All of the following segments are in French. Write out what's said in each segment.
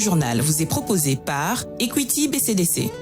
journal vous est proposé par Equity BCDC.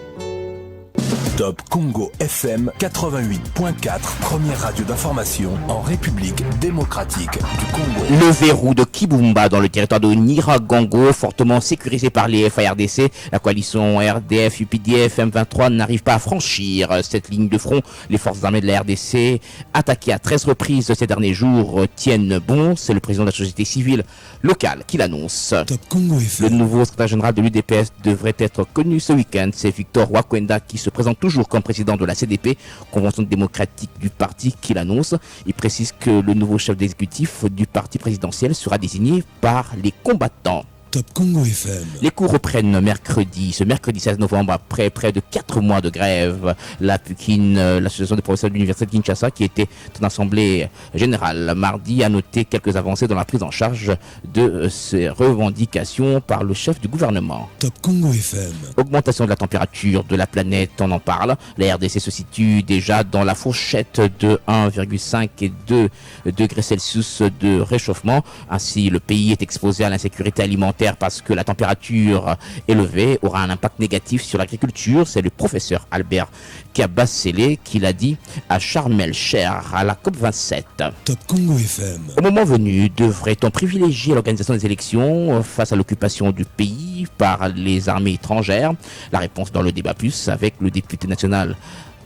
Top Congo FM 88.4, première radio d'information en République démocratique du Congo. Le verrou de Kibumba dans le territoire de Nyiragongo, fortement sécurisé par les FARDC, la coalition RDF, UPDF, M23 n'arrive pas à franchir cette ligne de front. Les forces armées de la RDC, attaquées à 13 reprises ces derniers jours, tiennent bon. C'est le président de la société civile locale qui l'annonce. Top Congo FM. Le nouveau secrétaire général de l'UDPS devrait être connu ce week-end. C'est Victor Wakwenda qui se présente toujours comme président de la CDP, Convention démocratique du parti, qui l'annonce. Il précise que le nouveau chef d'exécutif du parti présidentiel sera désigné par les combattants. Top Congo FM. Les cours reprennent mercredi, ce mercredi 16 novembre, après près de 4 mois de grève. La PUKIN, l'association des professeurs de l'université de Kinshasa, qui était en assemblée générale mardi, a noté quelques avancées dans la prise en charge de ces revendications par le chef du gouvernement. Top Congo FM. Augmentation de la température de la planète, on en parle. La RDC se situe déjà dans la fourchette de 1,5 et 2 degrés Celsius de réchauffement. Ainsi, le pays est exposé à l'insécurité alimentaire parce que la température élevée aura un impact négatif sur l'agriculture. C'est le professeur Albert Kabassele qui l'a dit à Sharm el-Sheikh à la COP27. Top Congo FM. Au moment venu, devrait-on privilégier l'organisation des élections face à l'occupation du pays par les armées étrangères? La réponse dans le débat plus avec le député national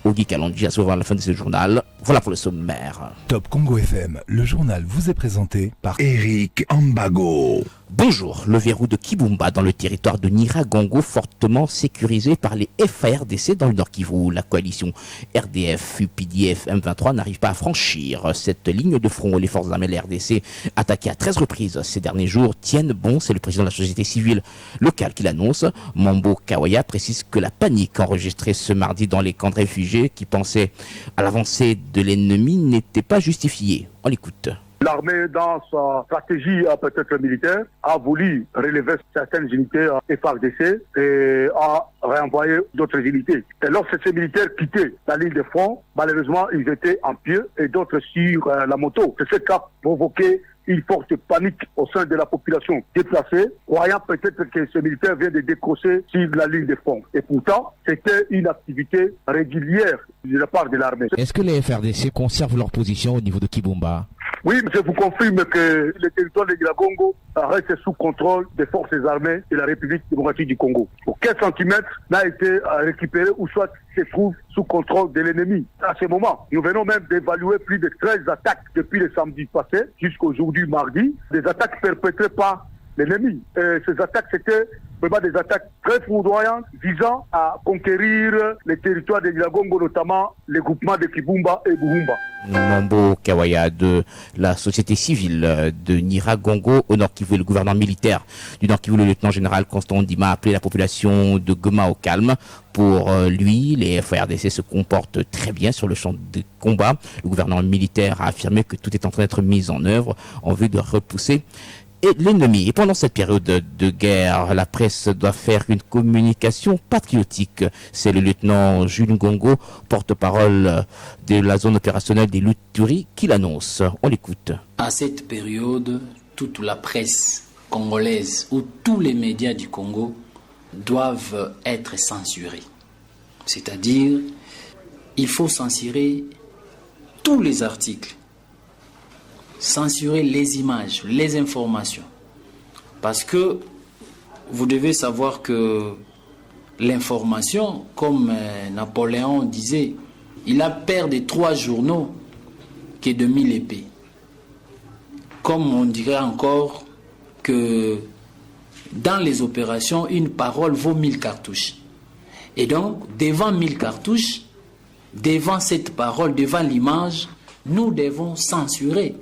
Ogi Kalonji à savoir la fin de ce journal. Voilà pour le sommaire. Top Congo FM, le journal vous est présenté par Eric Ambago. Bonjour, le verrou de Kibumba dans le territoire de Nyiragongo, fortement sécurisé par les FARDC dans le Nord Kivu. La coalition RDF, UPDF, M23 n'arrive pas à franchir cette ligne de front. Les forces armées de la RDC, attaquées à 13 reprises ces derniers jours, tiennent bon. C'est le président de la société civile locale qui l'annonce. Mambo Kawaya précise que la panique enregistrée ce mardi dans les camps de réfugiés qui pensaient à l'avancée de l'ennemi n'était pas justifiée. On l'écoute. L'armée, dans sa stratégie peut-être militaire, a voulu relever certaines unités FARDC et a réenvoyé d'autres unités. Et lorsque ces militaires quittaient la ligne de front, malheureusement, ils étaient en pied et d'autres sur la moto. C'est ce qui a provoqué une forte panique au sein de la population déplacée, croyant peut-être que ce militaire vient de décrocher sur la ligne de front. Et pourtant, c'était une activité régulière de la part de l'armée. Est-ce que les FARDC conservent leur position au niveau de Kibumba? Oui, mais je vous confirme que le territoire de Nyiragongo reste sous contrôle des forces armées de la République démocratique du Congo. Aucun centimètre n'a été récupéré ou soit se trouve sous contrôle de l'ennemi. À ce moment, nous venons même d'évaluer plus de 13 attaques depuis le samedi passé jusqu'aujourd'hui mardi, des attaques perpétrées par l'ennemi. Ces attaques, c'était vraiment des attaques très foudroyantes visant à conquérir les territoires de Nyiragongo, notamment les groupements de Kibumba et Buhumba. Mambo Kawaya de la société civile de Nyiragongo au Nord Kivu, le gouvernement militaire du Nord Kivu, le lieutenant-général Constant Ndima a appelé la population de Goma au calme. Pour lui, les FARDC se comportent très bien sur le champ de combat. Le gouvernement militaire a affirmé que tout est en train d'être mis en œuvre en vue de repousser l'ennemi. Et pendant cette période de guerre, la presse doit faire une communication patriotique. C'est le lieutenant Jules Ngongo, porte-parole de la zone opérationnelle des Luturi, qui l'annonce. On l'écoute. À cette période, toute la presse congolaise ou tous les médias du Congo doivent être censurés. C'est-à-dire, il faut censurer tous les articles, censurer les images, les informations. Parce que vous devez savoir que l'information, comme Napoléon disait, il a peur de 3 journaux que de 1000 épées. Comme on dirait encore que dans les opérations, une parole vaut 1000 cartouches. Et donc, devant 1000 cartouches, devant cette parole, devant l'image, nous devons censurer.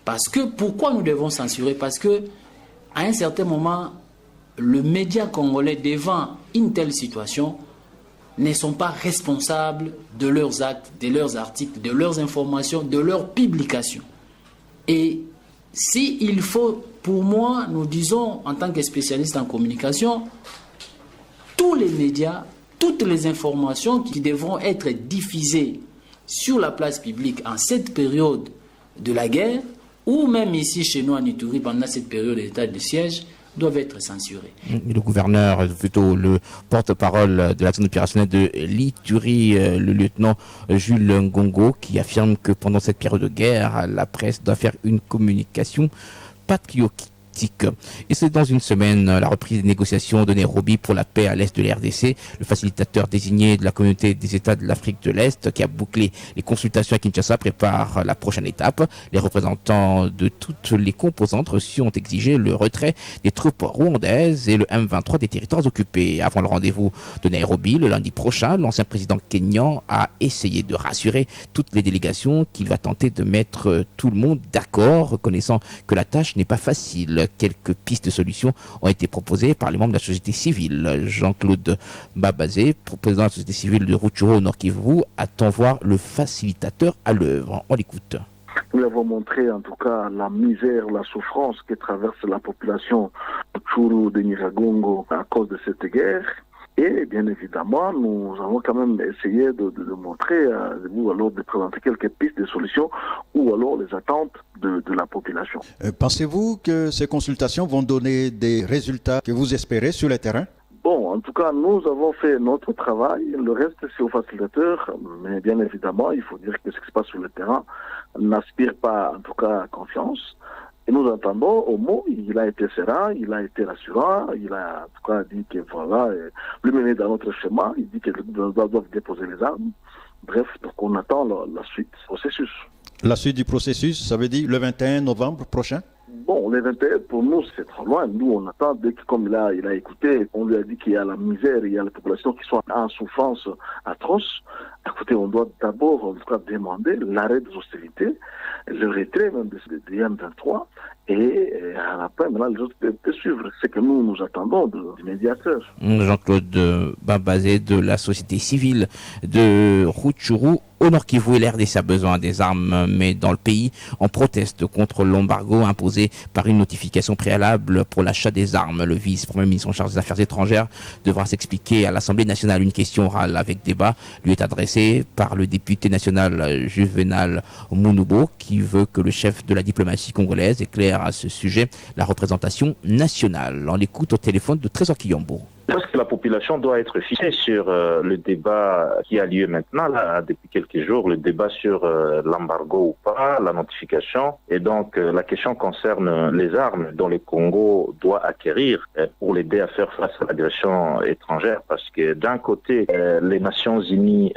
Parce que, pourquoi nous devons censurer? Parce que, à un certain moment, le média congolais, devant une telle situation, ne sont pas responsables de leurs actes, de leurs articles, de leurs informations, de leurs publications. Et s'il faut, pour moi, nous disons, en tant que spécialistes en communication, tous les médias, toutes les informations qui devront être diffusées sur la place publique en cette période de la guerre, ou même ici chez nous en Ituri pendant cette période d'état de siège, doivent être censurés. Le gouverneur, plutôt le porte-parole de la zone opérationnelle de l'Ituri, le lieutenant Jules Ngongo, qui affirme que pendant cette période de guerre, la presse doit faire une communication patriotique. Et c'est dans une semaine la reprise des négociations de Nairobi pour la paix à l'est de la RDC. Le facilitateur désigné de la communauté des États de l'Afrique de l'Est, qui a bouclé les consultations à Kinshasa, prépare la prochaine étape. Les représentants de toutes les composantes reçues ont exigé le retrait des troupes rwandaises et le M23 des territoires occupés. Avant le rendez-vous de Nairobi, le lundi prochain, l'ancien président kényan a essayé de rassurer toutes les délégations qu'il va tenter de mettre tout le monde d'accord, reconnaissant que la tâche n'est pas facile. Quelques pistes de solutions ont été proposées par les membres de la société civile. Jean-Claude Babazé, président de la société civile de Rutshuru au Nord Kivu, attend voir le facilitateur à l'œuvre. On l'écoute. Nous avons montré en tout cas la misère, la souffrance que traverse la population de Rutshuru, de Nyiragongo à cause de cette guerre. Et bien évidemment, nous avons quand même essayé de montrer, ou alors de présenter quelques pistes de solutions, ou alors les attentes de la population. Pensez-vous que ces consultations vont donner des résultats que vous espérez sur le terrain? Bon, en tout cas, nous avons fait notre travail. Le reste, c'est au facilitateur. Mais bien évidemment, il faut dire que ce qui se passe sur le terrain n'aspire pas, en tout cas, à confiance. Et nous entendons au mot, il a été serein, il a été rassurant, il a en tout cas dit que voilà, lui mener dans notre schéma, il dit qu'ils doivent déposer les armes. Bref, donc on attend la suite du processus. La suite du processus, ça veut dire le 21 novembre prochain? Bon, le 21, pour nous, c'est trop loin. Nous, on attend, dès que, comme il a écouté, on lui a dit qu'il y a la misère, il y a la population qui sont en souffrance atroce. Écoutez, on doit d'abord, en tout cas, demander l'arrêt des hostilités, le retrait même de M23, et à la fin, maintenant, les autres peuvent suivre. C'est que nous attendons du médiateur. Jean-Claude Babazé de la société civile de Rutshuru au Nord Kivu et l'RDC a besoin des armes, mais dans le pays, on proteste contre l'embargo imposé par une notification préalable pour l'achat des armes. Le vice-premier ministre en charge des Affaires étrangères devra s'expliquer à l'Assemblée nationale. Une question orale avec débat lui est adressée par le député national Juvenal Munubo, qui veut que le chef de la diplomatie congolaise éclaire à ce sujet la représentation nationale. On l'écoute au téléphone de Trésor Kiyombo. Je pense que la population doit être fixée sur le débat qui a lieu maintenant, là, depuis quelques jours, le débat sur l'embargo ou pas, la notification. Et donc, la question concerne les armes dont le Congo doit acquérir pour l'aider à faire face à l'agression étrangère. Parce que d'un côté, les Nations Unies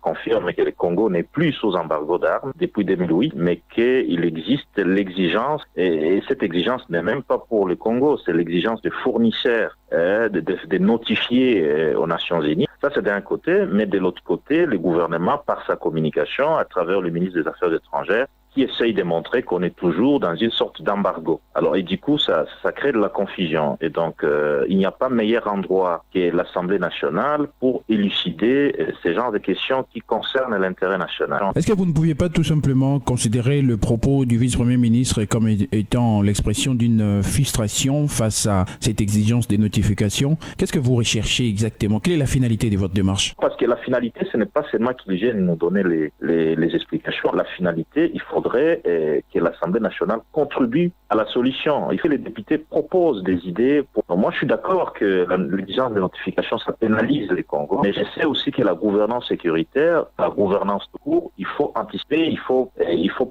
confirment que le Congo n'est plus sous embargo d'armes depuis 2008, mais qu'il existe l'exigence, et cette exigence n'est même pas pour le Congo, c'est l'exigence des fournisseurs de notifier aux Nations Unies. Ça, c'est d'un côté, mais de l'autre côté, le gouvernement, par sa communication, à travers le ministre des Affaires étrangères, qui essaye de montrer qu'on est toujours dans une sorte d'embargo. Alors, et du coup, ça crée de la confusion. Et donc, il n'y a pas meilleur endroit que l'Assemblée nationale pour élucider ces genres de questions qui concernent l'intérêt national. Est-ce que vous ne pouviez pas tout simplement considérer le propos du vice-premier ministre comme étant l'expression d'une frustration face à cette exigence des notifications? Qu'est-ce que vous recherchez exactement? Quelle est la finalité de votre démarche? Parce que la finalité, ce n'est pas seulement qu'ils viennent nous donner les explications. La finalité, il faudrait que l'Assemblée nationale contribue à la solution. Il faut que les députés proposent des idées. Moi, je suis d'accord que l'exigence de notification, ça pénalise les Congos. Mais je sais aussi que la gouvernance sécuritaire, la gouvernance de cours, il faut anticiper, il faut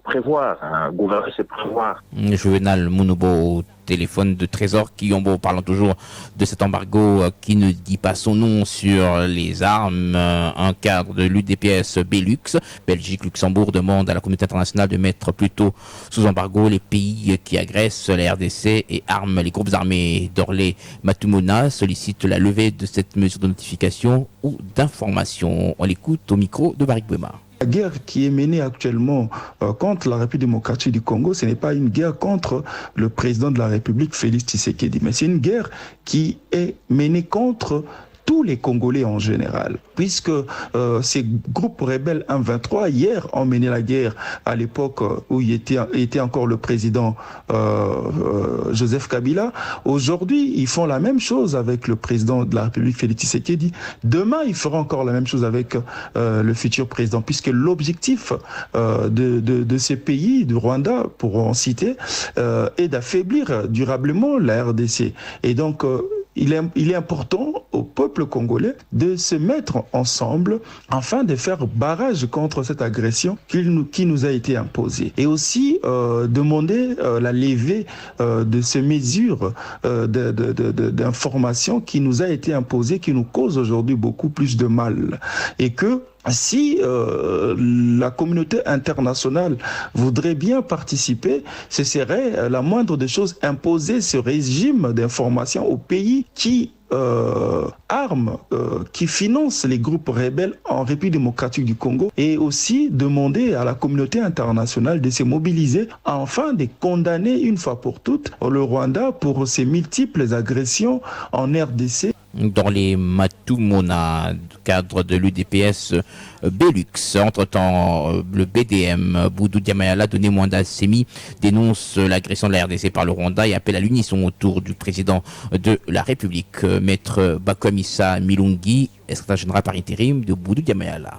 prévoir. Gouverner, c'est prévoir. Juvenal Munubo, téléphone de Trésor Kiyombo, parlant toujours de cet embargo qui ne dit pas son nom sur les armes. Un cadre de l'UDPS Belux, Belgique, Luxembourg, demande à la communauté internationale de mettre plutôt sous embargo les pays qui agressent la RDC et arment les groupes armés. Dorlé Matumona sollicite la levée de cette mesure de notification ou d'information. On l'écoute au micro de Barik Bouema. La guerre qui est menée actuellement contre la République démocratique du Congo, ce n'est pas une guerre contre le président de la République, Félix Tshisekedi, mais c'est une guerre qui est menée contre tous les Congolais en général, puisque ces groupes rebelles M23 hier ont mené la guerre à l'époque où il était encore le président Joseph Kabila. Aujourd'hui, ils font la même chose avec le président de la République Félix Tshisekedi. Demain, ils feront encore la même chose avec le futur président, puisque l'objectif de ces pays, du Rwanda, pour en citer, est d'affaiblir durablement la RDC. Et donc, il est important au peuple congolais de se mettre ensemble afin de faire barrage contre cette agression qui nous a été imposée. Et aussi demander la levée de ces mesures d'information qui nous a été imposée, qui nous cause aujourd'hui beaucoup plus de mal. Et que si la communauté internationale voudrait bien participer, ce serait la moindre des choses, imposer ce régime d'information aux pays qui arment, qui financent les groupes rebelles en République démocratique du Congo, et aussi demander à la communauté internationale de se mobiliser afin de condamner une fois pour toutes le Rwanda pour ses multiples agressions en RDC. Dans les Matumona, cadre de l'UDPS Belux. Entre-temps, le BDM, Boudou Diamayala, Denis Mwanda Semi, dénonce l'agression de la RDC par le Rwanda et appelle à l'unisson autour du président de la République, Maître Bakwamissa Milungi, secrétaire général par intérim de Boudou Diamayala.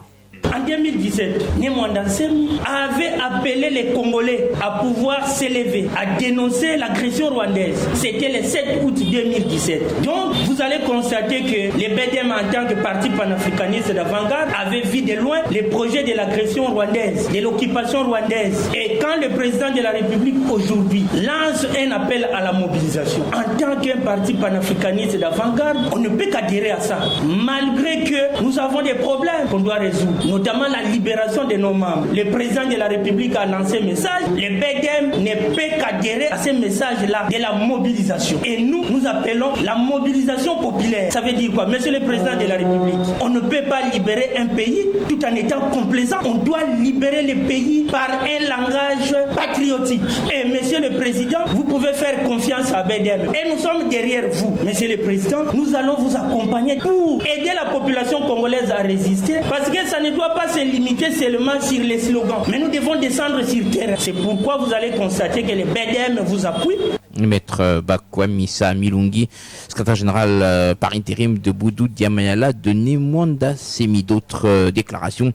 En 2017, Mwanda Semi avait appelé les Congolais à pouvoir s'élever, à dénoncer l'agression rwandaise. C'était le 7 août 2017. Donc, vous allez constater que les BDM, en tant que parti panafricaniste d'avant-garde, avaient vu de loin les projets de l'agression rwandaise, de l'occupation rwandaise. Et quand le président de la République aujourd'hui lance un appel à la mobilisation, en tant qu'un parti panafricaniste d'avant-garde, on ne peut qu'adhérer à ça. Malgré que nous avons des problèmes qu'on doit résoudre, notamment la libération de nos membres. Le président de la République a lancé un message. Le BDM ne peut qu'adhérer à ce message-là de la mobilisation. Et nous appelons la mobilisation populaire. Ça veut dire quoi? Monsieur le président de la République, on ne peut pas libérer un pays tout en étant complaisant. On doit libérer le pays par un langage patriotique. Et monsieur le président, vous pouvez faire confiance à BDM. Et nous sommes derrière vous, monsieur le président. Nous allons vous accompagner pour aider la population congolaise à résister. Parce que ça ne doit pas se limiter seulement sur les slogans. Mais nous devons descendre sur terre. C'est pourquoi vous allez constater que les BDM vous appuient. Maître Bakwamissa Milungi, secrétaire général par intérim de Boudou Diamayala, de Mwanda Semi. D'autres déclarations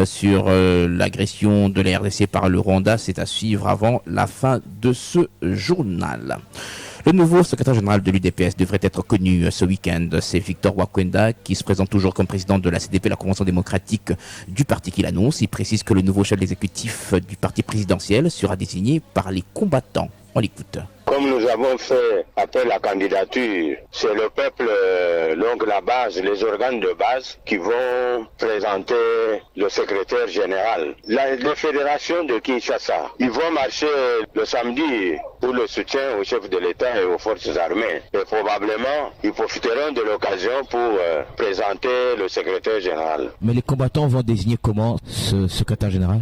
sur l'agression de la RDC par le Rwanda, c'est à suivre avant la fin de ce journal. Le nouveau secrétaire général de l'UDPS devrait être connu ce week-end. C'est Victor Wakwenda qui se présente toujours comme président de la CDP, la Convention démocratique du parti qu'il annonce. Il précise que le nouveau chef exécutif du parti présidentiel sera désigné par les combattants. On l'écoute. Comme nous avons fait appel à candidature, c'est le peuple, donc la base, les organes de base qui vont présenter le secrétaire général. Les fédérations de Kinshasa, ils vont marcher le samedi pour le soutien au chef de l'État et aux forces armées. Et probablement, ils profiteront de l'occasion pour présenter le secrétaire général. Mais les combattants vont désigner comment ce secrétaire général ?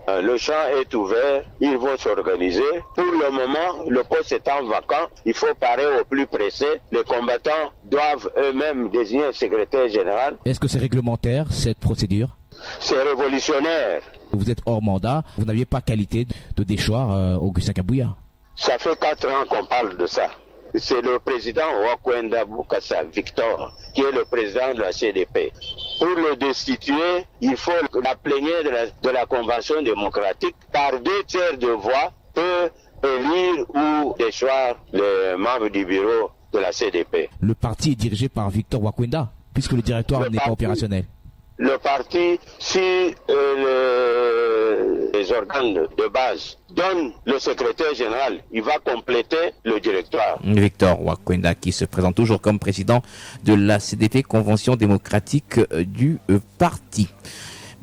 Le champ est ouvert, ils vont s'organiser. Pour le moment, le poste étant vacant, il faut parer au plus pressé. Les combattants doivent eux-mêmes désigner un secrétaire général. Est-ce que c'est réglementaire, cette procédure ? C'est révolutionnaire. Vous êtes hors mandat, vous n'aviez pas qualité de déchoir Augustin Kabouya. Ça fait 4 ans qu'on parle de ça. C'est le président Wakwenda Bukassa Victor qui est le président de la CDP. Pour le destituer, il faut la plénière de la Convention démocratique par 2/3 de voix peut élire ou déchoir les membres du bureau de la CDP. Le parti est dirigé par Victor Wakwenda, puisque le directoire n'est pas opérationnel. Le parti, si les organes de base donnent le secrétaire général, il va compléter le directoire. Victor Wakwenda qui se présente toujours comme président de la CDP, Convention démocratique du parti.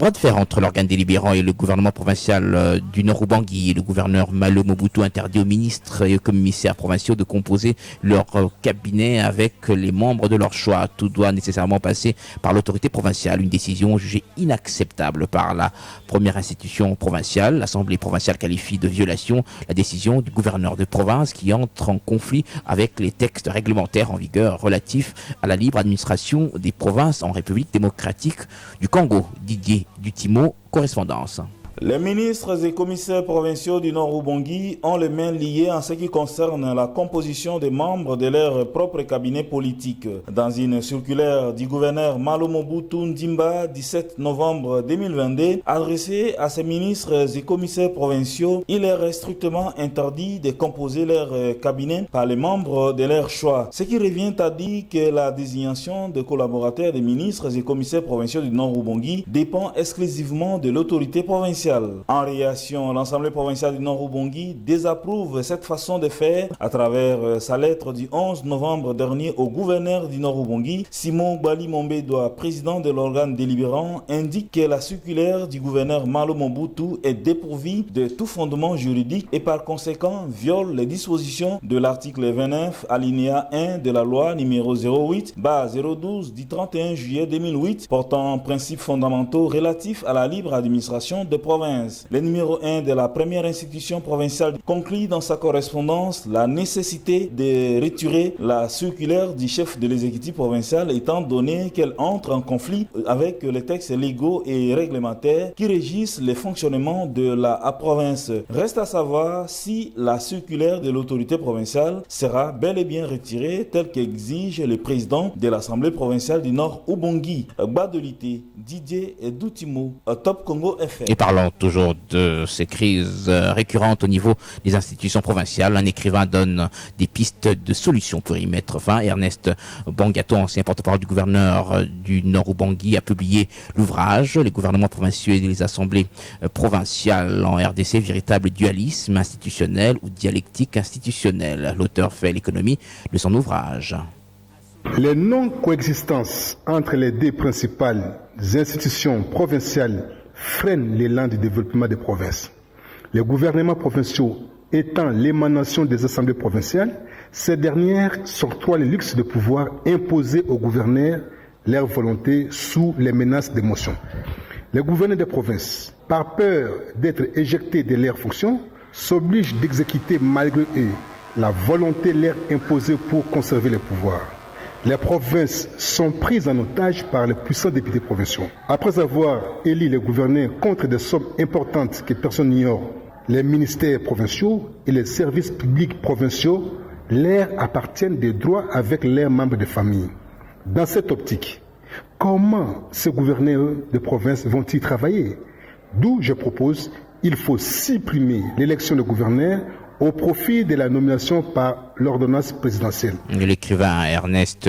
Bras de fer entre l'organe délibérant et le gouvernement provincial du Nord-Ubangi. Le gouverneur Malo Mobutu interdit aux ministres et aux commissaires provinciaux de composer leur cabinet avec les membres de leur choix. Tout doit nécessairement passer par l'autorité provinciale. Une décision jugée inacceptable par la première institution provinciale. L'Assemblée provinciale qualifie de violation la décision du gouverneur de province qui entre en conflit avec les textes réglementaires en vigueur relatifs à la libre administration des provinces en République démocratique du Congo. Didier Dutimo, correspondance. Les ministres et commissaires provinciaux du Nord-Ubangi ont les mains liées en ce qui concerne la composition des membres de leur propre cabinet politique. Dans une circulaire du gouverneur Malo Mobutu Ndimba, 17 novembre 2022, adressée à ces ministres et commissaires provinciaux, il est strictement interdit de composer leur cabinet par les membres de leur choix. Ce qui revient à dire que la désignation de collaborateurs des ministres et commissaires provinciaux du Nord-Ubangi dépend exclusivement de l'autorité provinciale. En réaction, l'Assemblée provinciale du Nord-Ubangi désapprouve cette façon de faire à travers sa lettre du 11 novembre dernier au gouverneur du Nord-Ubangi. Simon Bali Mombedoa, président de l'organe délibérant, indique que la circulaire du gouverneur Malo Mobutu est dépourvue de tout fondement juridique et par conséquent viole les dispositions de l'article 29 alinéa 1 de la loi numéro 08/012 du 31 juillet 2008 portant principes fondamentaux relatifs à la libre administration des provinces. Le numéro 1 de la première institution provinciale conclut dans sa correspondance la nécessité de retirer la circulaire du chef de l'exécutif provincial étant donné qu'elle entre en conflit avec les textes légaux et réglementaires qui régissent le fonctionnement de la province. Reste à savoir si la circulaire de l'autorité provinciale sera bel et bien retirée telle qu'exige le président de l'Assemblée provinciale du Nord-Ubangi. Badolité, Didier et Doutimo, Top Congo FM. Et parlons toujours de ces crises récurrentes au niveau des institutions provinciales. Un écrivain donne des pistes de solutions pour y mettre fin. Ernest Bangato, ancien porte-parole du gouverneur du Nord-Ubangi, a publié l'ouvrage « Les gouvernements provinciaux et les assemblées provinciales en RDC, véritable dualisme institutionnel ou dialectique institutionnelle ». L'auteur fait l'économie de son ouvrage. Les non-coexistences entre les deux principales institutions provinciales freinent l'élan du développement des provinces. Les gouvernements provinciaux étant l'émanation des assemblées provinciales, ces dernières s'octroient le luxe de pouvoir imposer aux gouverneurs leur volonté sous les menaces des motions. Les gouverneurs des provinces, par peur d'être éjectés de leurs fonctions, s'obligent d'exécuter malgré eux la volonté leur imposée pour conserver le pouvoir. Les provinces sont prises en otage par les puissants députés provinciaux. Après avoir élu les gouverneurs contre des sommes importantes que personne n'ignore, les ministères provinciaux et les services publics provinciaux leur appartiennent des droits avec leurs membres de famille. Dans cette optique, comment ces gouverneurs de province vont-ils travailler? D'où je propose, il faut supprimer l'élection de gouverneurs au profit de la nomination par l'ordonnance présidentielle. L'écrivain Ernest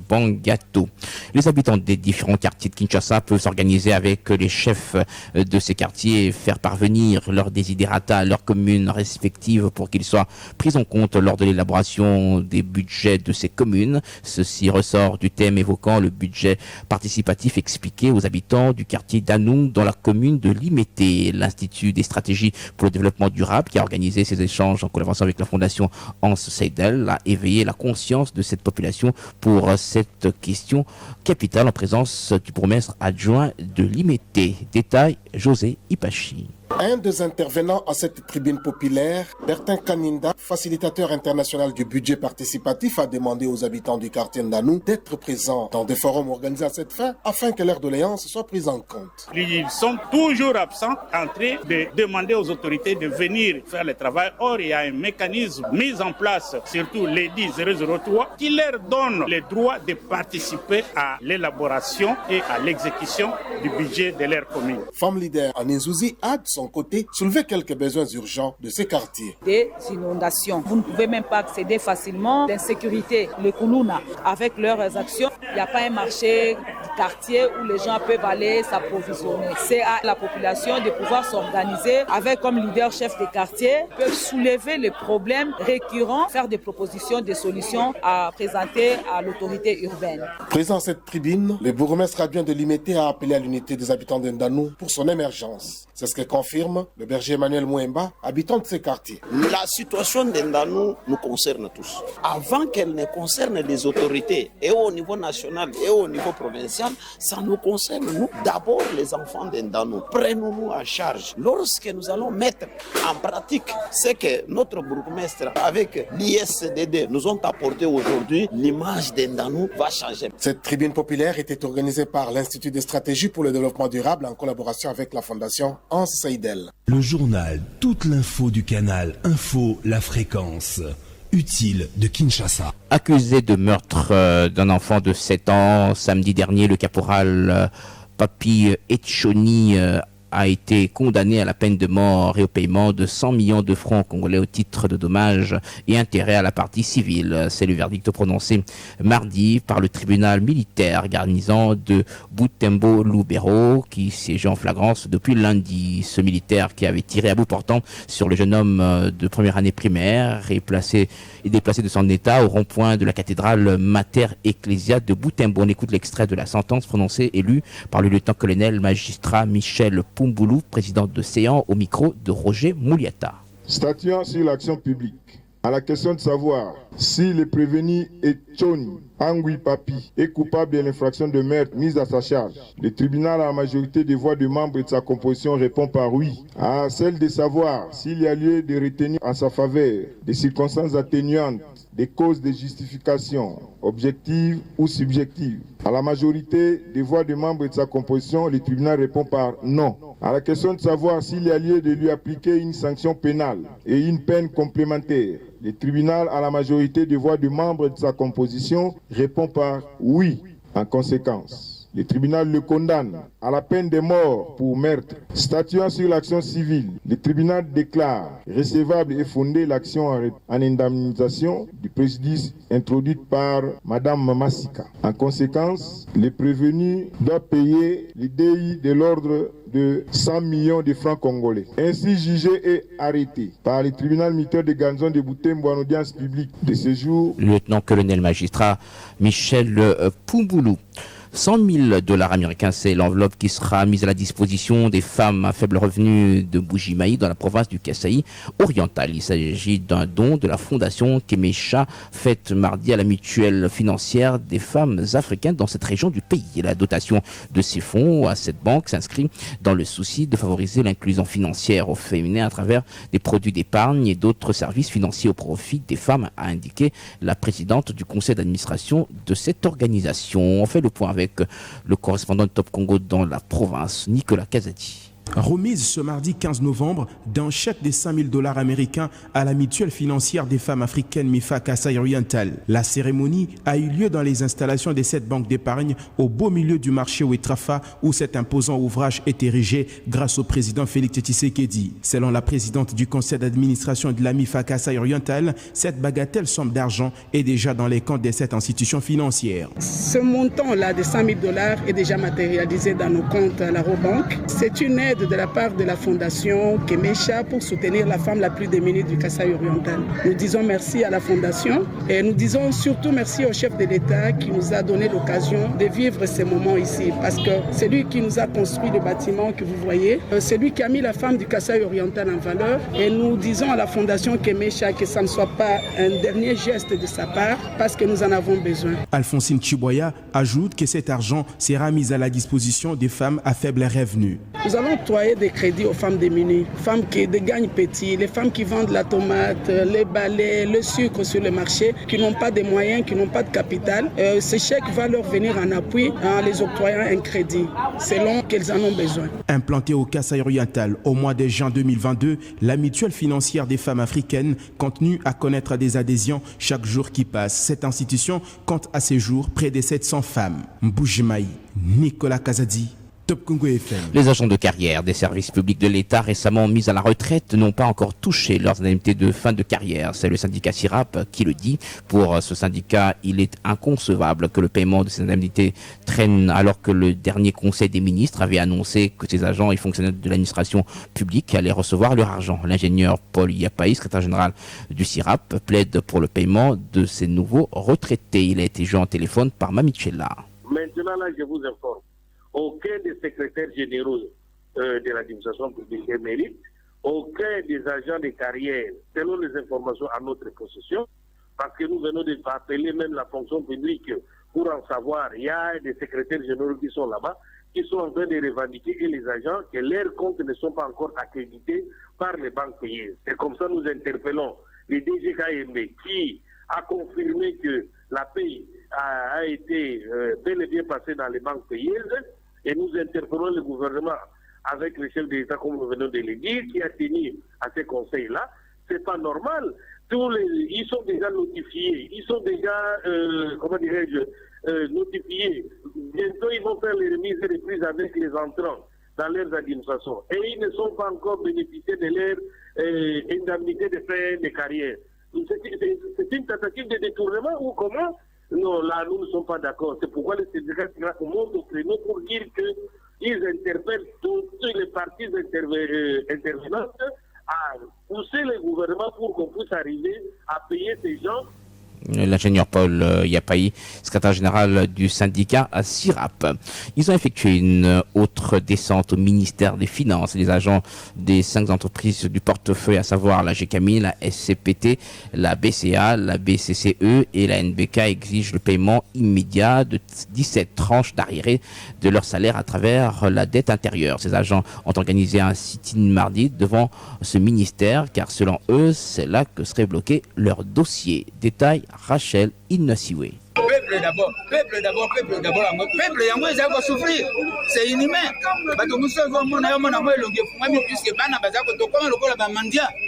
Bangato. Les habitants des différents quartiers de Kinshasa peuvent s'organiser avec les chefs de ces quartiers et faire parvenir leurs desiderata à leurs communes respectives pour qu'ils soient pris en compte lors de l'élaboration des budgets de ces communes. Ceci ressort du thème évoquant le budget participatif expliqué aux habitants du quartier d'Anou dans la commune de Limete. L'Institut des stratégies pour le développement durable qui a organisé ces échanges en collaboration avec la fondation Hans Seidel a éveillé la conscience de cette population pour cette question capitale en présence du bourgmestre adjoint de Limete. Détail, José Ipachi. Un des intervenants à cette tribune populaire, Bertin Kaninda, facilitateur international du budget participatif, a demandé aux habitants du quartier Ndanou d'être présents dans des forums organisés à cette fin afin que leurs doléances soient prises en compte. Ils sont toujours absents en train de demander aux autorités de venir faire le travail. Or, il y a un mécanisme mis en place, surtout l'EDI 003, qui leur donne le droit de participer à l'élaboration et à l'exécution du budget de leur commune. Femme leader Aninzouzi a de son côté soulevé quelques besoins urgents de ces quartiers. Des inondations. Vous ne pouvez même pas accéder facilement. L'insécurité, le Koulouna, avec leurs actions, il n'y a pas un marché du quartier où les gens peuvent aller s'approvisionner. C'est à la population de pouvoir s'organiser avec comme leader chef de quartier, peuvent soulever les problèmes récurrents, faire des propositions, des solutions à présenter à l'autorité urbaine. Présent à cette tribune, le bourgmestre Adjoint de Limete a appelé à l'unité des habitants d'Indanou pour son émergence. C'est ce que confirme le berger Emmanuel Mouemba, habitant de ces quartiers. La situation d'Indanou nous concerne tous. Avant qu'elle ne concerne les autorités, et au niveau national et au niveau provincial, ça nous concerne, nous, d'abord les enfants d'Indanou. Prenons-nous en charge. Lorsque nous allons mettre en pratique ce que notre bourgmestre, avec l'ISDD, nous ont apporté aujourd'hui, l'image d'Indanou va changer. Cette tribune populaire était organisée par l'Institut de stratégie pour le développement durable en collaboration avec la Fondation Hans Seidel. Le journal, toute l'info du canal Info La Fréquence, utile de Kinshasa. Accusé de meurtre d'un enfant de 7 ans, samedi dernier, le caporal Papi Etchoni a été condamné à la peine de mort et au paiement de 100 millions de francs congolais au titre de dommages et intérêts à la partie civile. C'est le verdict prononcé mardi par le tribunal militaire garnison de Butembo-Lubero qui siégeait en flagrance depuis lundi. Ce militaire qui avait tiré à bout portant sur le jeune homme de première année primaire est déplacé de son état au rond-point de la cathédrale Mater Ecclesia de Butembo. On écoute l'extrait de la sentence prononcée et lue par le lieutenant-colonel magistrat Michel Pumboulou, président de Séan, au micro de Roger Mouliata. Statuant sur l'action publique, à la question de savoir si le prévenu Etchoni Angui Papi est coupable de l'infraction de meurtre mise à sa charge, le tribunal à la majorité des voix de membres de sa composition répond par oui. À celle de savoir s'il y a lieu de retenir en sa faveur des circonstances atténuantes, des causes de justification, objectives ou subjectives. À la majorité des voix de membres de sa composition, le tribunal répond par non. À la question de savoir s'il y a lieu de lui appliquer une sanction pénale et une peine complémentaire, le tribunal à la majorité des voix de membres de sa composition répond par oui. En conséquence, le tribunal le condamne à la peine de mort pour meurtre. Statuant sur l'action civile, le tribunal déclare recevable et fondée l'action en indemnisation du préjudice introduite par Madame Massika. En conséquence, le prévenu doit payer le DI de l'ordre de 100 millions de francs congolais. Ainsi jugé et arrêté par le tribunal militaire de garnison de Butembo en audience publique de ce jour. Lieutenant-colonel magistrat Michel Pumboulou. 100 000 $ américains, c'est l'enveloppe qui sera mise à la disposition des femmes à faible revenu de Bujimaï dans la province du Kasaï oriental. Il s'agit d'un don de la fondation Kemesha faite mardi à la mutuelle financière des femmes africaines dans cette région du pays. La dotation de ces fonds à cette banque s'inscrit dans le souci de favoriser l'inclusion financière au féminin à travers des produits d'épargne et d'autres services financiers au profit des femmes, a indiqué la présidente du conseil d'administration de cette organisation. On fait le point avec le correspondant de Top Congo dans la province, Nicolas Kazadi. Remise ce mardi 15 novembre d'un chèque de 5 000 $ américains à la mutuelle financière des femmes africaines MIFA Kasaï Oriental. La cérémonie a eu lieu dans les installations de cette banque d'épargne au beau milieu du marché Ouetrafa où cet imposant ouvrage est érigé grâce au président Félix Tshisekedi. Selon la présidente du conseil d'administration de la MIFA Kasaï Oriental, cette bagatelle somme d'argent est déjà dans les comptes de cette institution financière. Ce montant-là de 100 000 $ est déjà matérialisé dans nos comptes à la Robank. C'est une aide de la part de la fondation Kemesha pour soutenir la femme la plus démunie du Kasaï oriental. Nous disons merci à la fondation et nous disons surtout merci au chef de l'État qui nous a donné l'occasion de vivre ces moments ici parce que c'est lui qui nous a construit le bâtiment que vous voyez, c'est lui qui a mis la femme du Kasaï oriental en valeur et nous disons à la fondation Kemesha que ça ne soit pas un dernier geste de sa part parce que nous en avons besoin. Alphonsine Chiboya ajoute que cet argent sera mis à la disposition des femmes à faible revenu. Nous allons octroyer des crédits aux femmes démunies, femmes qui gagnent petit, les femmes qui vendent la tomate, les balais, le sucre sur le marché, qui n'ont pas de moyens, qui n'ont pas de capital. Ce chèque va leur venir en appui en les octroyant un crédit, selon qu'elles en ont besoin. Implantée au Kasaï oriental au mois de juin 2022, la mutuelle financière des femmes africaines continue à connaître des adhésions chaque jour qui passe. Cette institution compte à ce jour près de 700 femmes. Mbujimaï, Nicolas Kazadi, Top Congo FM. Les agents de carrière des services publics de l'État récemment mis à la retraite n'ont pas encore touché leurs indemnités de fin de carrière. C'est le syndicat SIRAP qui le dit. Pour ce syndicat, il est inconcevable que le paiement de ces indemnités traîne alors que le dernier Conseil des ministres avait annoncé que ces agents et fonctionnaires de l'administration publique allaient recevoir leur argent. L'ingénieur Paul Yapaï, secrétaire général du SIRAP, plaide pour le paiement de ces nouveaux retraités. Il a été joint au téléphone par Mamichela. Maintenant, là, je vous informe. Aucun des secrétaires généraux de l'administration publique ne mérite, aucun des agents de carrière, selon les informations à notre possession, parce que nous venons de appeler même la fonction publique pour en savoir. Il y a des secrétaires généraux qui sont là-bas, qui sont en train de revendiquer, et les agents, que leurs comptes ne sont pas encore accrédités par les banques payeuses. C'est comme ça que nous interpellons le DGKMB qui a confirmé que la paye a été bel et bien passée dans les banques payeuses. Et nous interpellons le gouvernement avec le chef de l'État, comme nous venons de le dire, qui a tenu à ces conseils-là. C'est pas normal. Ils sont déjà notifiés. Ils sont déjà, notifiés. Bientôt, ils vont faire les remises et reprises avec les entrants dans leurs administrations. Et ils ne sont pas encore bénéficiés de leur indemnité de fin de carrière. C'est une tentative de détournement ou comment? Non, là, nous ne sommes pas d'accord. C'est pourquoi les syndicats montent au créneau pour dire qu'ils interpellent toutes les parties intervenantes à pousser le gouvernement pour qu'on puisse arriver à payer ces gens. L'ingénieur Paul Yapaï, secrétaire général du syndicat à SIRAP. Ils ont effectué une autre descente au ministère des Finances. Les agents des 5 entreprises du portefeuille, à savoir la GCAMI, la SCPT, la BCA, la BCCE et la NBK, exigent le paiement immédiat de 17 tranches d'arriérés de leur salaire à travers la dette intérieure. Ces agents ont organisé un sit-in mardi devant ce ministère, car selon eux, c'est là que serait bloqué leur dossier. Détail Rachel Innasiwe. Peuple d'abord, peuple d'abord, peuple d'abord, peuple yango eza ko souffrir, c'est inhumain.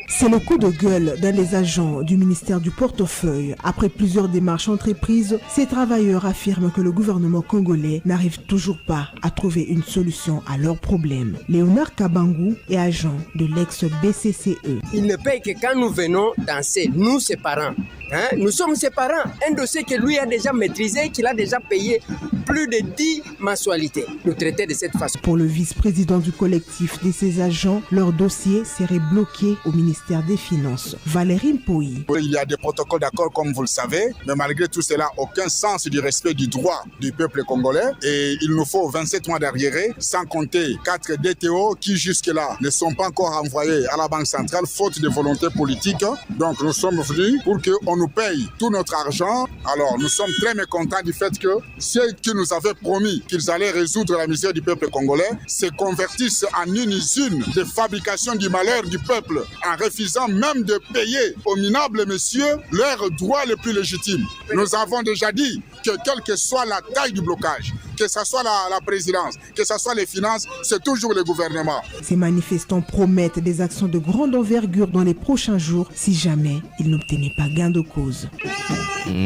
C'est le coup de gueule d'un des agents du ministère du portefeuille. Après plusieurs démarches entreprises, ces travailleurs affirment que le gouvernement congolais n'arrive toujours pas à trouver une solution à leurs problèmes. Léonard Kabangou est agent de l'ex-BCCE. Il ne paye que quand nous venons danser, nous ses parents. Nous sommes ses parents. Un dossier que lui a déjà maîtrisé, qu'il a déjà payé plus de 10 mensualités. Nous traiter de cette façon. Pour le vice-président du collectif de ces agents, leur dossier serait bloqué au ministère des Finances. Valérie Mpoui. Il y a des protocoles d'accord, comme vous le savez, mais malgré tout cela, aucun sens du respect du droit du peuple congolais. Et il nous faut 27 mois d'arriérés, sans compter 4 DTO qui jusque-là ne sont pas encore envoyés à la Banque centrale, faute de volonté politique. Donc nous sommes venus pour qu'on nous paye tout notre argent. Alors nous sommes très mécontents du fait que ceux qui nous avaient promis qu'ils allaient résoudre la misère du peuple congolais se convertissent en une usine de fabrication du malheur du peuple, en refusant même de payer aux minables messieurs leurs droits les plus légitimes. Nous avons déjà dit que quelle que soit la taille du blocage, que ce soit la présidence, que ce soit les finances, c'est toujours le gouvernement. Ces manifestants promettent des actions de grande envergure dans les prochains jours si jamais ils n'obtenaient pas gain de cause.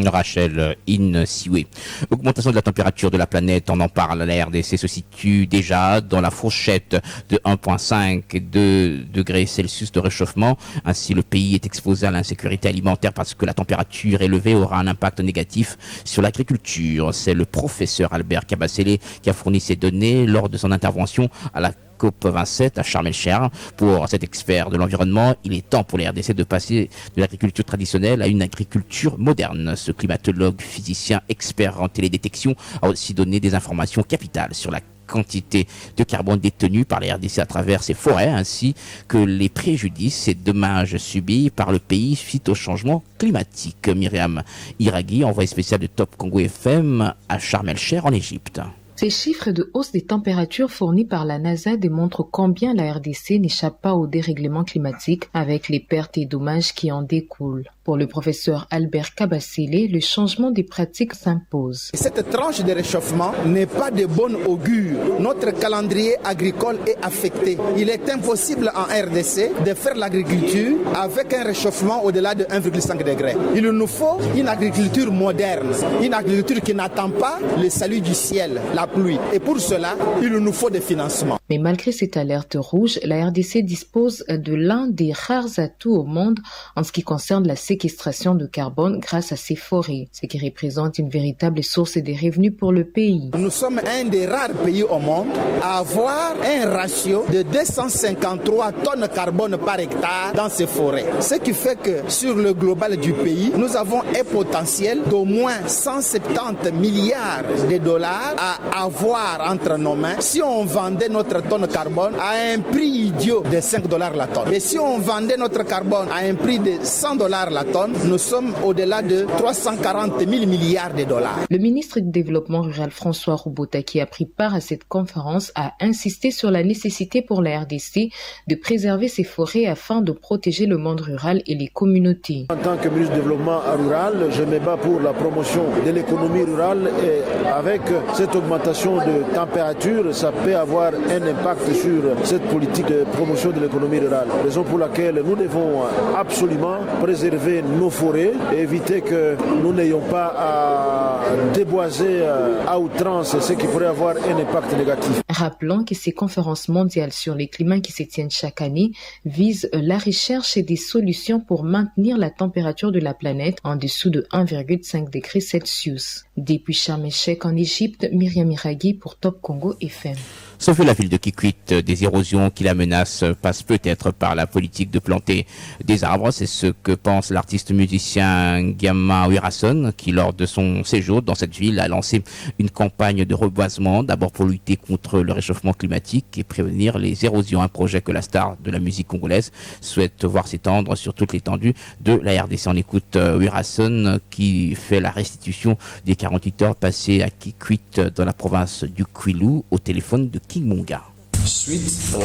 Rachel Innasiwe. Augmentation de la température de la planète, on en parle, la RDC se situe déjà dans la fourchette de 1,5 et 2 degrés Celsius de réchauffement. Ainsi, le pays est exposé à l'insécurité alimentaire parce que la température élevée aura un impact négatif sur l'agriculture. C'est le professeur Albert Kabasele qui a fourni ces données lors de son intervention à la COP27 à Sharm el-Sheikh. Pour cet expert de l'environnement, il est temps pour les RDC de passer de l'agriculture traditionnelle à une agriculture moderne. Ce climatologue, physicien, expert en télédétection a aussi donné des informations capitales sur la quantité de carbone détenue par les RDC à travers ces forêts, ainsi que les préjudices et dommages subis par le pays suite au changement climatique. Myriam Iraghi, envoyée spéciale de Top Congo FM à Sharm el-Sheikh en Égypte. Ces chiffres de hausse des températures fournis par la NASA démontrent combien la RDC n'échappe pas au dérèglement climatique avec les pertes et dommages qui en découlent. Pour le professeur Albert Kabasele, le changement des pratiques s'impose. Cette tranche de réchauffement n'est pas de bon augure. Notre calendrier agricole est affecté. Il est impossible en RDC de faire l'agriculture avec un réchauffement au-delà de 1,5 degré. Il nous faut une agriculture moderne, une agriculture qui n'attend pas le salut du ciel, la pluie. Et pour cela, il nous faut des financements. Mais malgré cette alerte rouge, la RDC dispose de l'un des rares atouts au monde en ce qui concerne la séquestration de carbone grâce à ses forêts, ce qui représente une véritable source de revenus pour le pays. Nous sommes un des rares pays au monde à avoir un ratio de 253 tonnes de carbone par hectare dans ces forêts. Ce qui fait que sur le global du pays, nous avons un potentiel d'au moins 170 milliards de dollars à avoir entre nos mains si on vendait notre tonne de carbone à un prix idiot de 5 dollars la tonne. Et si on vendait notre carbone à un prix de 100 dollars la tonne, nous sommes au-delà de 340 000 milliards de dollars. Le ministre du Développement rural François Roubota, qui a pris part à cette conférence, a insisté sur la nécessité pour la RDC de préserver ses forêts afin de protéger le monde rural et les communautés. En tant que ministre du Développement rural, je me bats pour la promotion de l'économie rurale et avec cette augmentation de température, ça peut avoir un impact sur cette politique de promotion de l'économie rurale. Raison pour laquelle nous devons absolument préserver nos forêts et éviter que nous n'ayons pas à déboiser à outrance, ce qui pourrait avoir un impact négatif. Rappelons que ces conférences mondiales sur les climats qui se tiennent chaque année visent la recherche des solutions pour maintenir la température de la planète en dessous de 1,5 degré Celsius. Depuis Sharm el-Sheikh en Égypte, Myriam Iraghi pour Top Congo FM. Sauf que la ville de Kikwit, des érosions qui la menacent passent peut-être par la politique de planter des arbres. C'est ce que pense l'artiste musicien Gamma Wirason, qui lors de son séjour dans cette ville a lancé une campagne de reboisement, d'abord pour lutter contre le réchauffement climatique et prévenir les érosions. Un projet que la star de la musique congolaise souhaite voir s'étendre sur toute l'étendue de la RDC. On écoute Wirason qui fait la restitution des 48 heures passées à Kikwit dans la province du Kwilu au téléphone de King Munga. Suite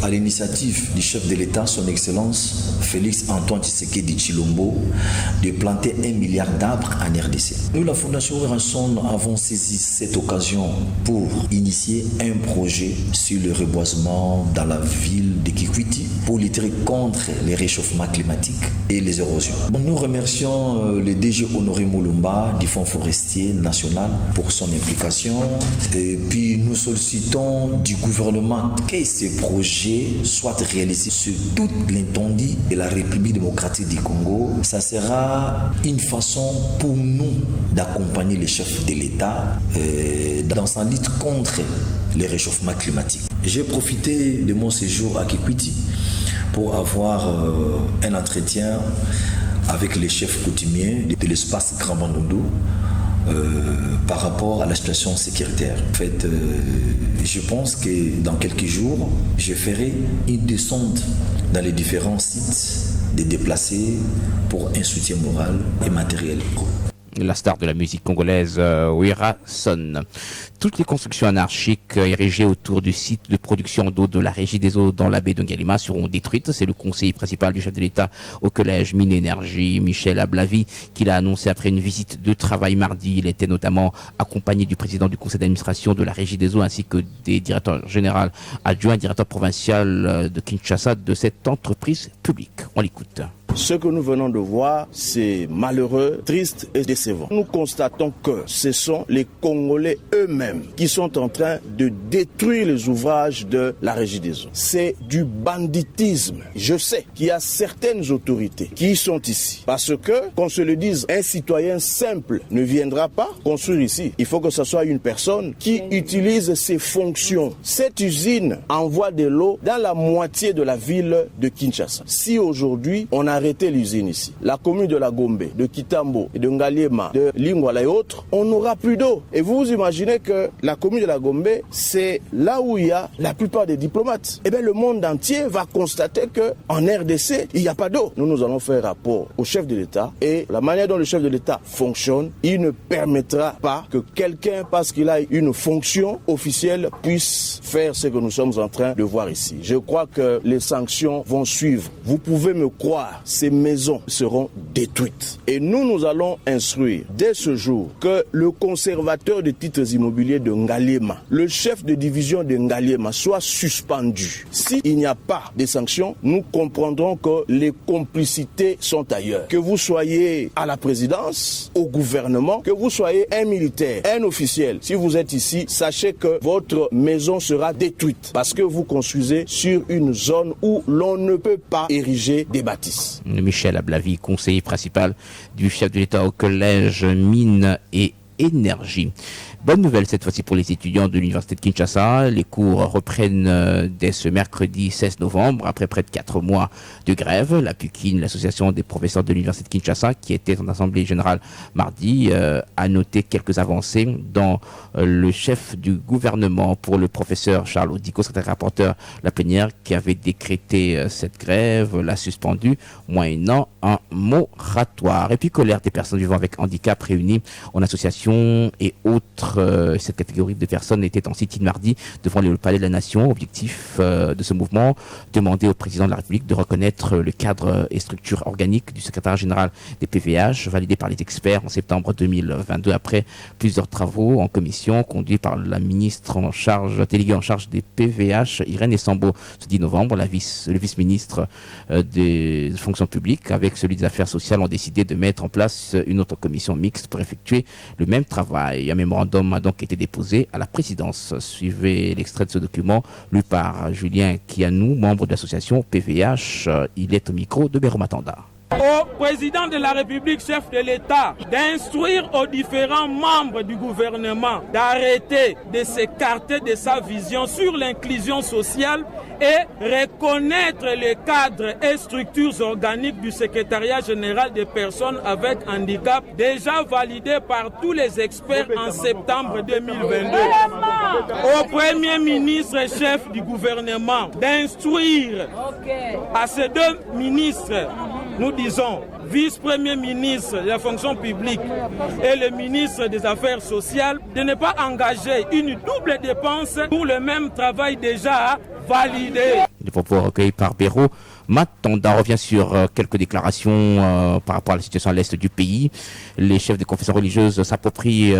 à l'initiative du chef de l'État, son Excellence Félix Antoine Tshisekedi Tshilombo, de planter 1 milliard d'arbres en RDC. Nous, la Fondation Wirason, avons saisi cette occasion pour initier un projet sur le reboisement dans la ville de Kikwiti pour lutter contre les réchauffements climatiques et les érosions. Nous remercions le DG Honoré Moulumba du Fonds forestier national pour son implication et puis nous sollicitons du gouvernement que ces projets soient réalisés sur toute l'étendue de la République démocratique du Congo. Ça sera une façon pour nous d'accompagner les chefs de l'État dans sa lutte contre les réchauffements climatiques. J'ai profité de mon séjour à Kikwiti pour avoir un entretien avec les chefs coutumiers de l'espace Grand Bandundu par rapport à la situation sécuritaire. En fait, je pense que dans quelques jours, je ferai une descente dans les différents sites des déplacés pour un soutien moral et matériel. La star de la musique congolaise Wirason. Toutes les constructions anarchiques érigées autour du site de production d'eau de la Régie des eaux dans la baie de Ngalima seront détruites. C'est le conseiller principal du chef de l'État au collège Mine Énergie, Michel Ablavi, qui l'a annoncé après une visite de travail mardi. Il était notamment accompagné du président du conseil d'administration de la Régie des eaux ainsi que des directeurs généraux adjoints, directeur provincial de Kinshasa de cette entreprise publique. On l'écoute. Ce que nous venons de voir, c'est malheureux, triste et décevant. Nous constatons que ce sont les Congolais eux-mêmes qui sont en train de détruire les ouvrages de la Régie des eaux. C'est du banditisme. Je sais qu'il y a certaines autorités qui sont ici. Parce que, qu'on se le dise, un citoyen simple ne viendra pas construire ici. Il faut que ce soit une personne qui utilise ses fonctions. Cette usine envoie de l'eau dans la moitié de la ville de Kinshasa. Si aujourd'hui, on a arrêté l'usine ici, la commune de la Gombe, de Kitambo, de Ngaliema, de Lingwala et autres, on n'aura plus d'eau. Et vous imaginez que la commune de la Gombe, c'est là où il y a la plupart des diplomates. Eh bien, le monde entier va constater qu'en RDC, il n'y a pas d'eau. Nous allons faire rapport au chef de l'État et la manière dont le chef de l'État fonctionne, il ne permettra pas que quelqu'un, parce qu'il a une fonction officielle, puisse faire ce que nous sommes en train de voir ici. Je crois que les sanctions vont suivre. vous pouvez me croire, ces maisons seront détruites. Et nous allons instruire dès ce jour que le conservateur de titres immobiliers de Ngaliema, le chef de division de Ngaliema, soit suspendu. S'il n'y a pas de sanctions, nous comprendrons que les complicités sont ailleurs. Que vous soyez à la présidence, au gouvernement, que vous soyez un militaire, un officiel, si vous êtes ici, sachez que votre maison sera détruite parce que vous construisez sur une zone où l'on ne peut pas ériger des bâtisses. Michel Ablavi, conseiller principal du chef de l'État au collège Mines et Énergie. Bonne nouvelle cette fois-ci pour les étudiants de l'Université de Kinshasa. Les cours reprennent dès ce mercredi 16 novembre, après près de 4 mois de grève. La PUKIN, l'association des professeurs de l'Université de Kinshasa, qui était en assemblée générale mardi, a noté quelques avancées dans le chef du gouvernement pour le professeur Charles Odiko, secrétaire rapporteur la plénière, qui avait décrété cette grève, l'a suspendu, moyennant un moratoire. Et puis colère des personnes vivant avec handicap réunies en association et autres. Cette catégorie de personnes était en sit-in mardi devant le Palais de la Nation. Objectif de ce mouvement, demander au président de la République de reconnaître le cadre et structure organique du secrétariat général des PVH, validé par les experts en septembre 2022 après plusieurs travaux en commission conduits par la ministre en charge, déléguée en charge des PVH, Irène Essambo, ce 10 novembre. Le vice-ministre des fonctions publiques avec celui des affaires sociales ont décidé de mettre en place une autre commission mixte pour effectuer le même travail. Un mémorandum a donc été déposé à la présidence. Suivez l'extrait de ce document lu par Julien Kianou, membre de l'association PVH. Il est au micro de Béro Matanda. Au président de la République, chef de l'État, d'instruire aux différents membres du gouvernement d'arrêter de s'écarter de sa vision sur l'inclusion sociale et reconnaître les cadres et structures organiques du secrétariat général des personnes avec handicap déjà validé par tous les experts en septembre 2022. Au Premier ministre et chef du gouvernement d'instruire à ces deux ministres, nous disons vice-premier ministre de la fonction publique et le ministre des Affaires sociales, de ne pas engager une double dépense pour le même travail déjà validé. Les propos recueillis par Béro Matanda. Revient sur quelques déclarations par rapport à la situation à l'est du pays. Les chefs des confessions religieuses s'approprient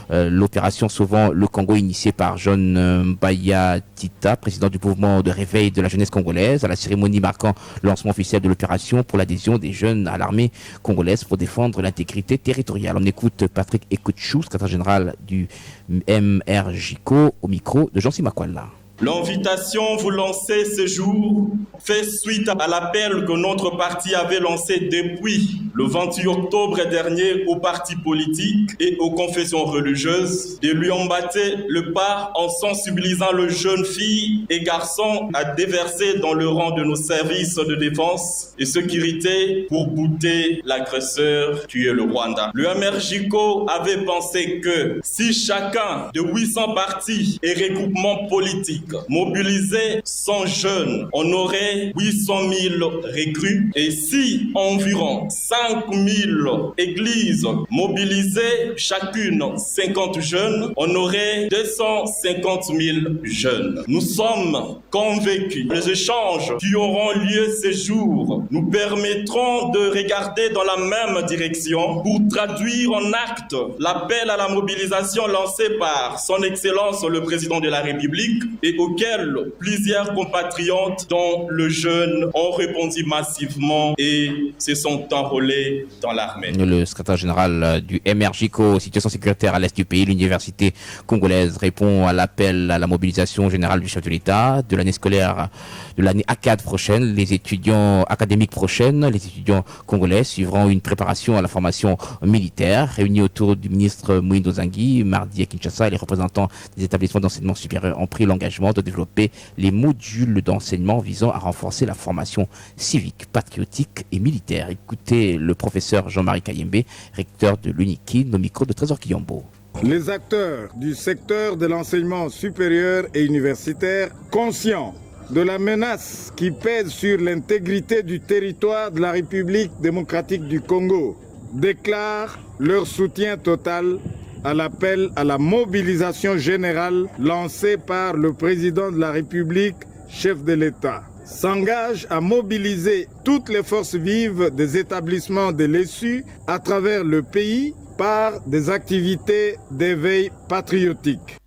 l'opération Sauvant le Congo initiée par John Mbaya Tita, président du mouvement de réveil de la jeunesse congolaise, à la cérémonie marquant le lancement officiel de l'opération pour l'adhésion des jeunes à l'armée congolaise pour défendre l'intégrité territoriale. On écoute Patrick Ekouchou, secrétaire général du MRJCO, au micro de Jean Simakwala. L'invitation vous lancez ce jour fait suite à l'appel que notre parti avait lancé depuis le 28 octobre dernier aux partis politiques et aux confessions religieuses de lui emboîter le pas en sensibilisant les jeunes filles et garçons à déverser dans le rang de nos services de défense et sécurité pour bouter l'agresseur qui est le Rwanda. Le MRJCO avait pensé que si chacun de 800 partis et regroupements politiques mobiliser 100 jeunes, on aurait 800 000 recrues. Et si environ 5 000 églises mobilisaient chacune 50 jeunes, on aurait 250 000 jeunes. Nous sommes convaincus. Les échanges qui auront lieu ces jours nous permettront de regarder dans la même direction pour traduire en acte l'appel à la mobilisation lancé par son Excellence le Président de la République et auquel plusieurs compatriotes dont le jeune ont répondu massivement et se sont enrôlés dans l'armée. Le secrétaire général du MRJCO, situation sécuritaire à l'est du pays, l'université congolaise répond à l'appel à la mobilisation générale du chef de l'État de l'année scolaire de l'année ACAD prochaine. Les étudiants académiques prochaines, les étudiants congolais suivront une préparation à la formation militaire. Réunis autour du ministre Mouindo Zangui mardi à Kinshasa, les représentants des établissements d'enseignement supérieur ont pris l'engagement de développer les modules d'enseignement visant à renforcer la formation civique, patriotique et militaire. Écoutez le professeur Jean-Marie Kayembe, recteur de l'UNIKIN, au micro de Trésor Kiyombo. Les acteurs du secteur de l'enseignement supérieur et universitaire, conscients de la menace qui pèse sur l'intégrité du territoire de la République démocratique du Congo, déclarent leur soutien total à l'appel à la mobilisation générale lancé par le président de la République, chef de l'État. s'engage à mobiliser toutes les forces vives des établissements de l'ESU à travers le pays par des activités d'éveil patriotique.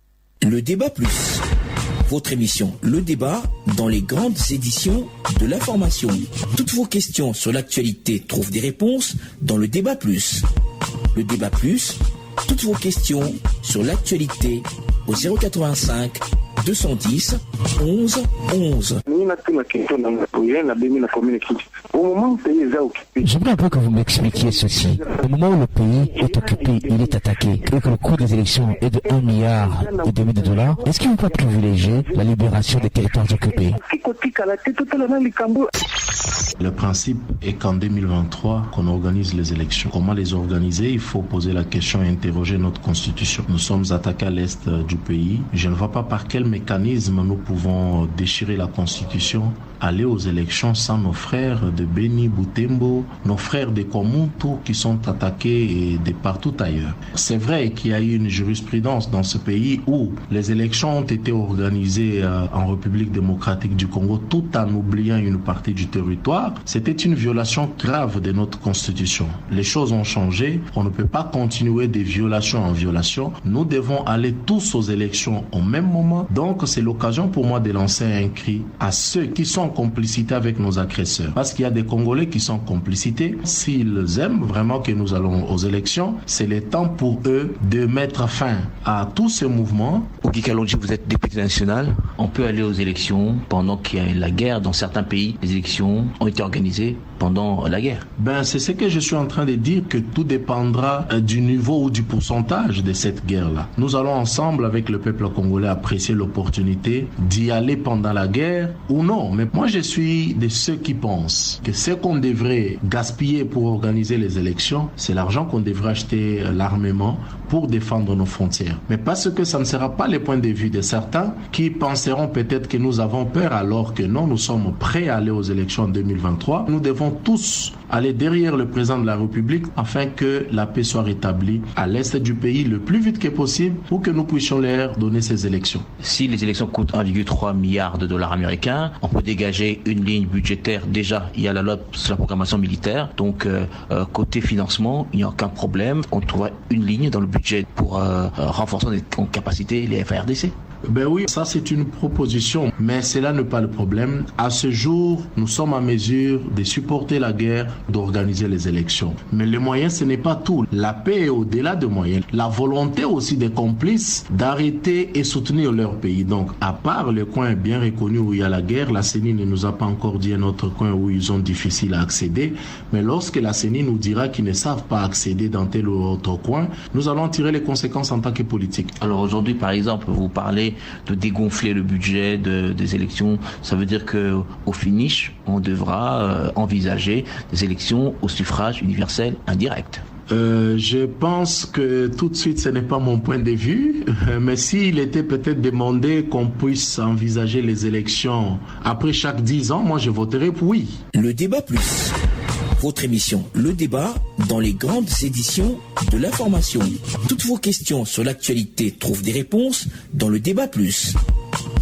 Le débat plus. Votre émission Le Débat dans les grandes éditions de l'information. Toutes vos questions sur l'actualité trouvent des réponses dans Le Débat plus. Le Débat plus, toutes vos questions sur l'actualité au 085 210 11 11. J'aimerais un peu que vous m'expliquiez ceci. Au moment où le pays est occupé, il est attaqué, et que le coût des élections est de 1,5 milliard de dollars, est-ce qu'il ne faut pas privilégier la libération des territoires occupés? Le principe est qu'en 2023, qu'on organise les élections. Comment les organiser? Il faut poser la question et interroger notre constitution. Nous sommes attaqués à l'est du pays. Je ne vois pas par quel mécanisme nous pouvons déchirer la constitution, aller aux élections sans nos frères de Beni, Butembo, nos frères de Komuntu qui sont attaqués et de partout ailleurs. C'est vrai qu'il y a eu une jurisprudence dans ce pays où les élections ont été organisées en République démocratique du Congo tout en oubliant une partie du territoire. C'était une violation grave de notre constitution. Les choses ont changé. On ne peut pas continuer de violation en violation. Nous devons aller tous aux élections au même moment. Donc c'est l'occasion pour moi de lancer un cri à ceux qui sont en complicité avec nos agresseurs. Parce qu'il y a des Congolais qui sont en complicité. S'ils aiment vraiment que nous allons aux élections, c'est le temps pour eux de mettre fin à tous ces mouvements. Oki Kalonji, vous êtes député national. On peut aller aux élections pendant qu'il y a la guerre dans certains pays. Les élections ont été organisées pendant la guerre. C'est ce que je suis en train de dire, que tout dépendra du niveau ou du pourcentage de cette guerre-là. Nous allons ensemble avec le peuple congolais apprécier l'opportunité d'y aller pendant la guerre ou non. Mais moi je suis de ceux qui pensent que ce qu'on devrait gaspiller pour organiser les élections, c'est l'argent qu'on devrait acheter l'armement pour défendre nos frontières. Mais parce que ça ne sera pas les points de vue de certains qui penseront peut-être que nous avons peur alors que non, nous sommes prêts à aller aux élections en 2023. Nous devons tous aller derrière le président de la République afin que la paix soit rétablie à l'est du pays le plus vite que possible pour que nous puissions leur donner ces élections. Si les élections coûtent 1,3 milliard de dollars américains, on peut dégager une ligne budgétaire. Déjà, il y a la loi sur la programmation militaire. Donc, côté financement, il n'y a aucun problème. On trouvera une ligne dans le budget pour renforcer en capacité les FARDC. Oui, ça c'est une proposition, mais cela n'est pas le problème. À ce jour, nous sommes en mesure de supporter la guerre, d'organiser les élections. Mais les moyens, ce n'est pas tout. La paix est au-delà des moyens. La volonté aussi des complices d'arrêter et soutenir leur pays. Donc, à part le coin bien reconnu où il y a la guerre, la CENI ne nous a pas encore dit un autre coin où ils ont difficile à accéder. Mais lorsque la CENI nous dira qu'ils ne savent pas accéder dans tel ou autre coin, nous allons tirer les conséquences en tant que politiques. Alors aujourd'hui, par exemple, vous parlez de dégonfler le budget des élections. Ça veut dire qu'au finish, on devra envisager des élections au suffrage universel indirect. Je pense que tout de suite, ce n'est pas mon point de vue, mais s'il était peut-être demandé qu'on puisse envisager les élections après chaque 10 ans, moi je voterais pour oui. Le débat plus. Votre émission Le Débat dans les grandes éditions de l'information. Toutes vos questions sur l'actualité trouvent des réponses dans Le Débat plus.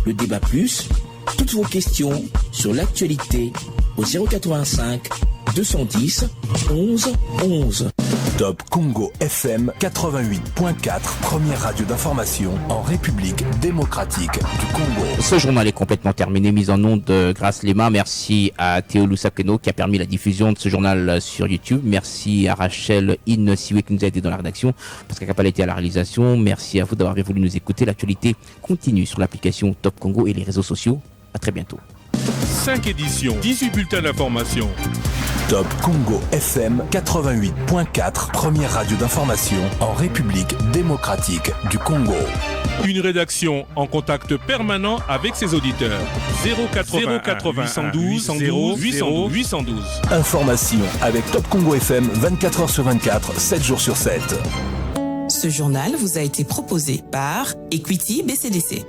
Le Débat plus, toutes vos questions sur l'actualité au 085 210 11 11. Top Congo FM 88.4, première radio d'information en République démocratique du Congo. Ce journal est complètement terminé, mise en onde grâce Lema. Merci à Théo Lusakeno qui a permis la diffusion de ce journal sur YouTube. Merci à Rachel Siwe qui nous a aidé dans la rédaction. Pascal Capal était à la réalisation. Merci à vous d'avoir voulu nous écouter. L'actualité continue sur l'application Top Congo et les réseaux sociaux. À très bientôt. 5 éditions, 18 bulletins d'information. Top Congo FM 88.4, première radio d'information en République démocratique du Congo. Une rédaction en contact permanent avec ses auditeurs. 080 812 812. Information avec Top Congo FM 24h sur 24, 7 jours sur 7. Ce journal vous a été proposé par Equity BCDC.